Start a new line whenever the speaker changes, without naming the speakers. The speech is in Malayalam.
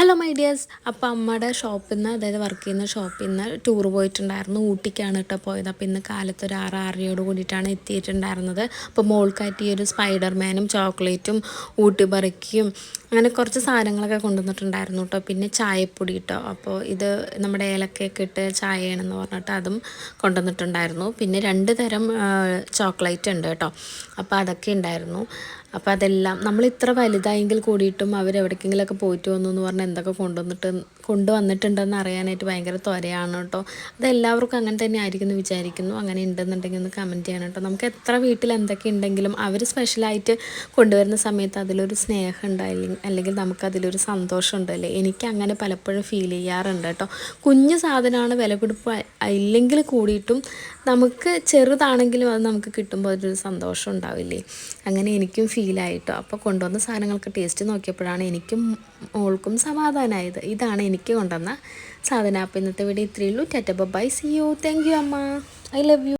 Hello my dears. അപ്പോൾ അമ്മയുടെ ഷോപ്പിൽ നിന്ന്, അതായത് വർക്ക് ചെയ്യുന്ന ഷോപ്പിൽ നിന്ന് ടൂർ പോയിട്ടുണ്ടായിരുന്നു. ഊട്ടിക്കാണ് കേട്ടോ പോയത്. അപ്പോൾ ഇന്ന് കാലത്ത് ഒരു 6:30 കൂടിയിട്ടാണ് എത്തിയിട്ടുണ്ടായിരുന്നത്. അപ്പോൾ മോൾക്കായിട്ട് ഈ ഒരു സ്പൈഡർമാനും ചോക്ലേറ്റും ഊട്ടി ബറിക്കും അങ്ങനെ കുറച്ച് സാധനങ്ങളൊക്കെ കൊണ്ടുവന്നിട്ടുണ്ടായിരുന്നു കേട്ടോ. പിന്നെ ചായപ്പൊടി കേട്ടോ. അപ്പോൾ ഇത് നമ്മുടെ ഏലക്കയൊക്കെ ഇട്ട് ചായയാണെന്ന് പറഞ്ഞിട്ട് അതും കൊണ്ടുവന്നിട്ടുണ്ടായിരുന്നു. പിന്നെ 2 തരം ചോക്ലേറ്റ് ഉണ്ട് കേട്ടോ. അപ്പോൾ അതൊക്കെ ഉണ്ടായിരുന്നു. അപ്പോൾ അതെല്ലാം നമ്മൾ ഇത്ര വലുതായെങ്കിൽ കൂടിയിട്ടും അവരെവിടേക്കെങ്കിലുമൊക്കെ പോയിട്ട് വന്നു എന്ന് പറഞ്ഞാൽ എന്തൊക്കെ കൊണ്ടുവന്നിട്ടുണ്ടെന്ന് അറിയാനായിട്ട് ഭയങ്കര ത്വരയാണ് കേട്ടോ. അതെല്ലാവർക്കും അങ്ങനെ തന്നെ ആയിരിക്കും എന്ന് വിചാരിക്കുന്നു. അങ്ങനെ ഉണ്ടെന്നുണ്ടെങ്കിൽ ഒന്ന് കമൻറ്റ് ചെയ്യണം കേട്ടോ. നമുക്ക് എത്ര വീട്ടിൽ എന്തൊക്കെ ഉണ്ടെങ്കിലും അവർ സ്പെഷ്യലായിട്ട് കൊണ്ടുവരുന്ന സമയത്ത് അതിലൊരു സ്നേഹം ഉണ്ടായില്ലെങ്കിൽ അല്ലെങ്കിൽ നമുക്കതിലൊരു സന്തോഷം ഉണ്ടല്ലേ. എനിക്ക് അങ്ങനെ പലപ്പോഴും ഫീൽ ചെയ്യാറുണ്ട് കേട്ടോ. കുഞ്ഞു സാധനമാണ്, വില കൊടുപ്പ് ഇല്ലെങ്കിൽ കൂടിയിട്ടും നമുക്ക് ചെറുതാണെങ്കിലും അത് നമുക്ക് കിട്ടുമ്പോൾ അതൊരു സന്തോഷം ഉണ്ടാവില്ലേ. അങ്ങനെ എനിക്കും ഫീലായിട്ടോ. അപ്പോൾ കൊണ്ടുവന്ന സാധനങ്ങൾക്ക് ടേസ്റ്റ് നോക്കിയപ്പോഴാണ് എനിക്കും മോൾക്കും സമാധാനമായത്. ഇതാണ് എനിക്ക് കൊണ്ടുവന്ന സാധനം. അപ്പോൾ ഇന്നത്തെ വീഡിയോ ഇത്രയേ ഉള്ളൂ. Tata bye, see you. Thank you അമ്മ. I love U.